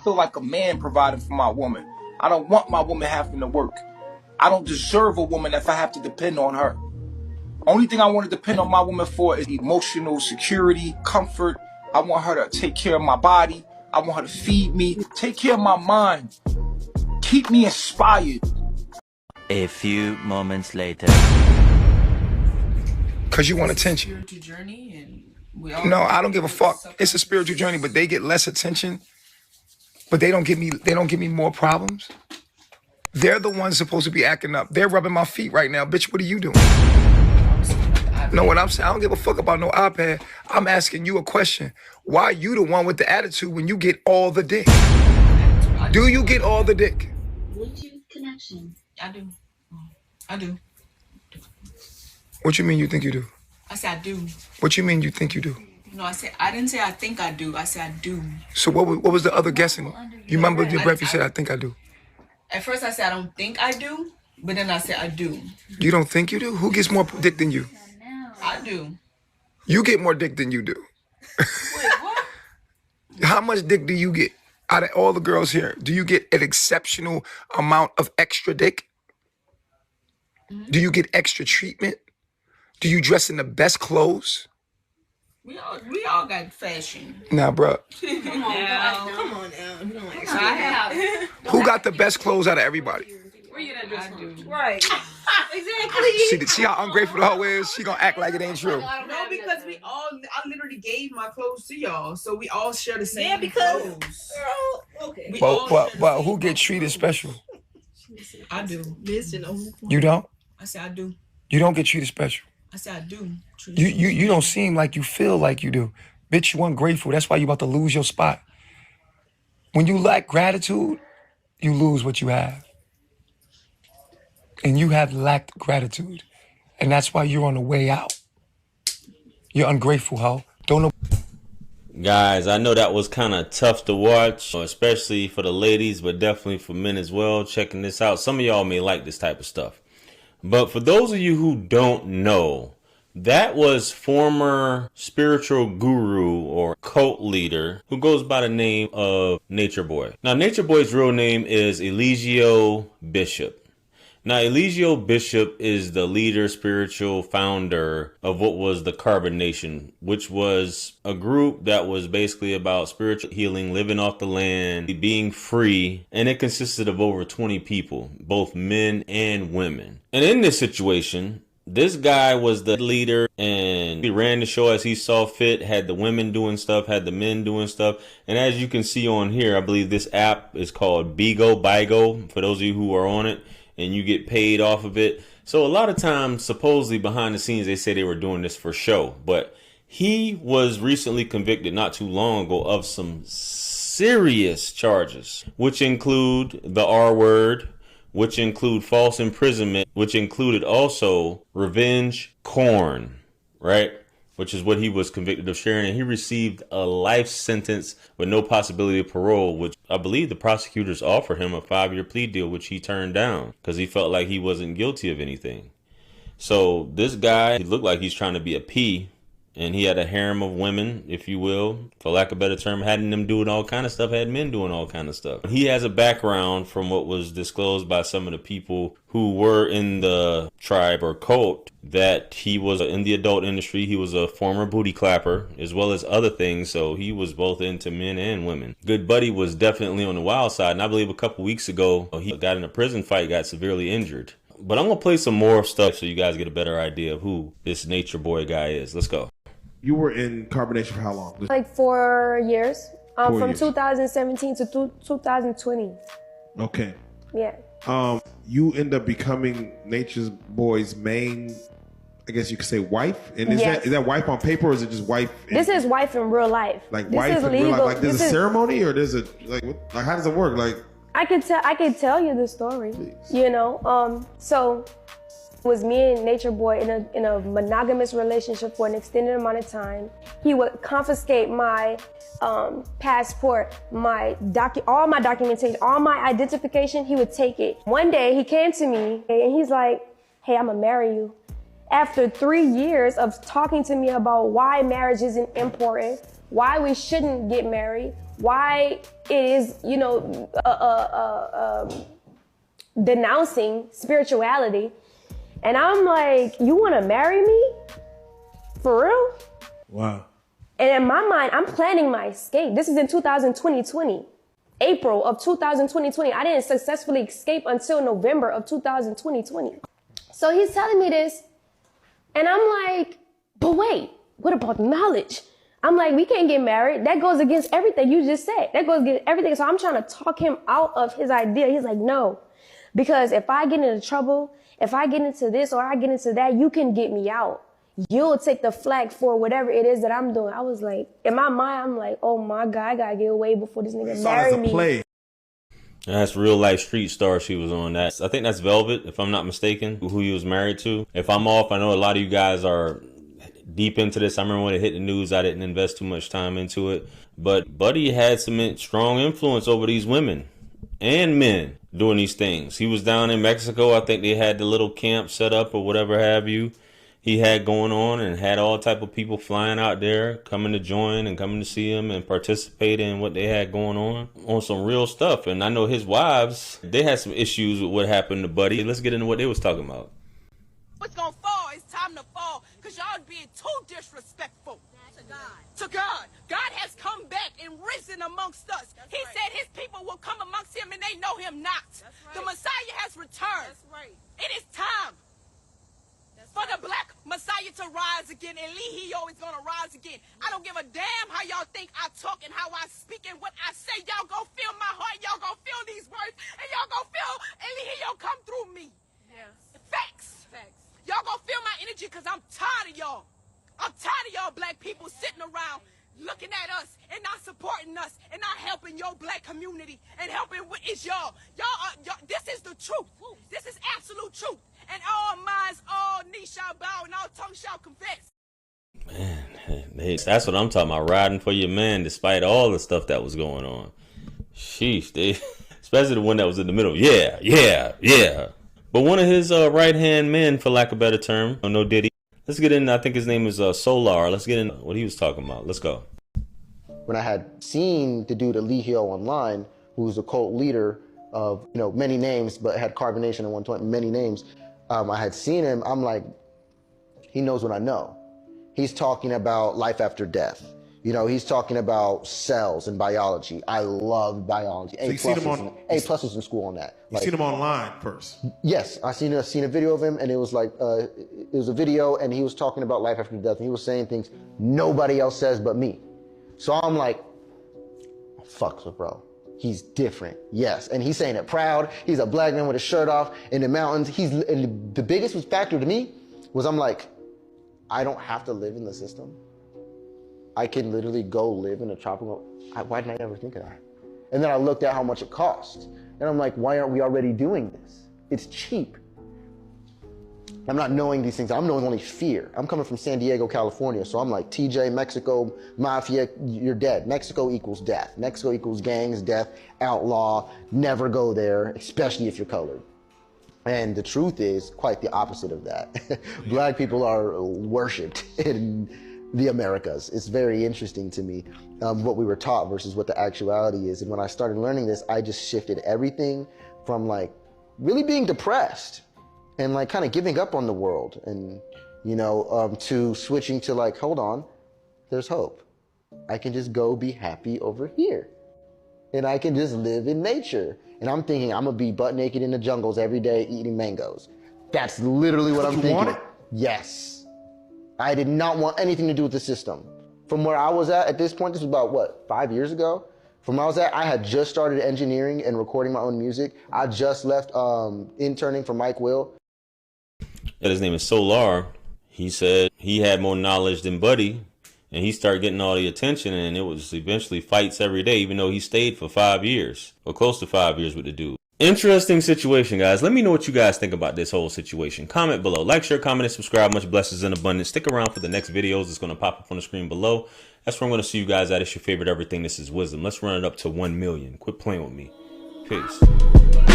feel like a man providing for my woman. I don't want my woman having to work. I don't deserve a woman if I have to depend on her. Only thing I want to depend on my woman for is emotional security, comfort. I want her to take care of my body. I want her to feed me, take care of my mind, keep me inspired. A few moments later. Cause you want attention. Spiritual journey, and we all no, I don't give a fuck. It's a spiritual journey, but they get less attention. But they don't give me more problems. They're the ones supposed to be acting up. They're rubbing my feet right now. Bitch, what are you doing? No, what I'm saying, I don't give a fuck about no iPad. I'm asking you a question. Why are you the one with the attitude when you get all the dick? Do you get all the dick? Bluetooth connection. I do. I do. What you mean you think you do? I said I do. What you mean you think you do? No, I didn't say I think I do. I said I do. So what was the other guessing? You remember your breath, you said I think I do. At first I said I don't think I do, but then I said I do. You don't think you do? Who gets more dick than you? I do. You get more dick than you do. Wait, what? How much dick do you get? Out of all the girls here, do you get an exceptional amount of extra dick? Do you get extra treatment? Do you dress in the best clothes? We all got fashion. Nah, bro. Come on now. You don't like Who got the best clothes out of everybody? Where you get that dress I do. from? Right. Exactly. See how ungrateful the hoe is? She gonna act like it ain't true. No, because I literally gave my clothes to y'all, so we all share the same because clothes. girl, okay. But who get treated special? I do. You don't? I said I do. You don't get treated special. I said I do. You don't seem like you feel like you do. Bitch, you ungrateful. That's why you about to lose your spot. When you lack gratitude, you lose what you have. And you have lacked gratitude. And that's why you're on the way out. You're ungrateful, hoe. Don't know. Guys, I know that was kind of tough to watch, especially for the ladies, but definitely for men as well. Checking this out. Some of y'all may like this type of stuff. But for those of you who don't know, that was former spiritual guru or cult leader who goes by the name of Nature Boy. Now, Nature Boy's real name is Eligio Bishop. Now, Eligio Bishop is the leader, spiritual founder of what was the Carbonation, which was a group that was basically about spiritual healing, living off the land, being free, and it consisted of over 20 people, both men and women. And in this situation, this guy was the leader and he ran the show as he saw fit, had the women doing stuff, had the men doing stuff. And as you can see on here, I believe this app is called Bigo, for those of you who are on it. And you get paid off of it. So a lot of times, supposedly behind the scenes, they say they were doing this for show. But he was recently convicted not too long ago of some serious charges, which include the R word, which include false imprisonment, which included also revenge porn, right? Which is what he was convicted of sharing. And he received a life sentence with no possibility of parole, which I believe the prosecutors offered him a 5-year plea deal, which he turned down because he felt like he wasn't guilty of anything. So this guy, he looked like he's trying to be a P, and he had a harem of women, if you will, for lack of a better term, had them doing all kind of stuff, had men doing all kind of stuff. He has a background from what was disclosed by some of the people who were in the tribe or cult that he was in the adult industry. He was a former booty clapper as well as other things. So he was both into men and women. Good Buddy was definitely on the wild side. And I believe a couple weeks ago, he got in a prison fight, got severely injured. But I'm going to play some more stuff so you guys get a better idea of who this Nature Boy guy is. Let's go. You were in Carbonation for how long? Like 4 years. 4 from years. 2017 to 2020. Okay. Yeah. You end up becoming Nature's Boy's main, I guess you could say, wife. And is that wife on paper or is it just wife? This is wife in real life. Like this wife is in legal. real life. Like there's a ceremony or there's a like how does it work? Like I could tell you the story. Please. You know, so it was me and Nature Boy in a monogamous relationship for an extended amount of time. He would confiscate my passport, all my documentation, all my identification. He would take it. One day he came to me and he's like, "Hey, I'm gonna marry you." After 3 years of talking to me about why marriage isn't important, why we shouldn't get married, why it is, you know, denouncing spirituality. And I'm like, you want to marry me? For real? Wow. And in my mind, I'm planning my escape. This is in 2020. April of 2020. I didn't successfully escape until November of 2020. So he's telling me this, and I'm like, but wait, what about knowledge? I'm like, we can't get married. That goes against everything you just said. That goes against everything. So I'm trying to talk him out of his idea. He's like, no, because if I get into trouble, if I get into this or I get into that, you can get me out. You'll take the flag for whatever it is that I'm doing. I was like, in my mind, I'm like, oh my God, I gotta get away before this nigga marry me. Play. That's Real Life Street Star. She was on that. I think that's Velvet, if I'm not mistaken, who he was married to. If I'm off, I know a lot of you guys are deep into this. I remember when it hit the news, I didn't invest too much time into it. But Buddy had some strong influence over these women and men doing these things. He was down in Mexico. I think they had the little camp set up or whatever have you. He had going on and had all type of people flying out there, coming to join and coming to see him and participate in what they had going on some real stuff. And I know his wives, they had some issues with what happened to Buddy. Let's get into what they was talking about. It's gonna fall. It's time to fall because y'all being too disrespectful to God. To God. God has come back and risen amongst us. He said his people will come amongst him and they know him not. The Messiah has returned. It is time for the black Messiah to rise again. Eligio is going to rise again. I don't give a damn how y'all think I talk and how I speak and what I say. Y'all going to feel my heart. Y'all going to feel these words. And y'all going to feel Eligio come through me. Yes. Facts. Y'all going to feel my energy because I'm tired of y'all. I'm tired of y'all black people sitting around looking at us and not supporting us and not helping your black community and helping what is y'all. Y'all, this is the truth. This is absolute truth. And all minds, all knees shall bow and all tongues shall confess. Man, that's what I'm talking about. Riding for your man despite all the stuff that was going on. Sheesh, especially the one that was in the middle. Yeah. But one of his right-hand men, for lack of a better term, no Diddy. Let's get in, I think his name is Soular. Let's get in what he was talking about. Let's go. When I had seen the dude Eligio online, who was a cult leader of, you know, many names, but had Carbonation and 120, many names, I had seen him. I'm like, he knows what I know. He's talking about life after death. You know, he's talking about cells and biology. I love biology. A pluses in school on that. You seen him online first? Yes, I seen a video of him, and it was like it was a video, and he was talking about life after death, and he was saying things nobody else says but me. So I'm like, fuck, bro. He's different, yes, and he's saying it proud. He's a black man with his shirt off in the mountains. And the biggest factor to me was I'm like, I don't have to live in the system. I can literally go live in a tropical. Why didn't I ever think of that? And then I looked at how much it cost, and I'm like, why aren't we already doing this? It's cheap. I'm not knowing these things. I'm knowing only fear. I'm coming from San Diego, California, so I'm like, TJ, Mexico, mafia, you're dead. Mexico equals death. Mexico equals gangs, death, outlaw, never go there, especially if you're colored. And the truth is quite the opposite of that. Black people are worshipped in the Americas. It's very interesting to me what we were taught versus what the actuality is. And when I started learning this, I just shifted everything from like really being depressed and like kind of giving up on the world and, you know, to switching to like, hold on, there's hope. I can just go be happy over here. And I can just live in nature. And I'm thinking I'm gonna be butt naked in the jungles every day eating mangoes. That's literally what I'm thinking. Want it? Yes. I did not want anything to do with the system. From where I was at this point, this was about what, 5 years ago? From where I was at, I had just started engineering and recording my own music. I just left interning for Mike Will. His name is Soular. He said he had more knowledge than Buddy, and he started getting all the attention, and it was eventually fights every day, even though he stayed for 5 years, or close to 5 years with the dude. Interesting situation, guys. Let me know what you guys think about this whole situation. Comment below. Like, share, comment, and subscribe. Much blessings and abundance. Stick around for the next videos. It's going to pop up on the screen below. That's where I'm going to see you guys at. It's your favorite everything. This is Wisdom. Let's run it up to 1 million. Quit playing with me. Peace.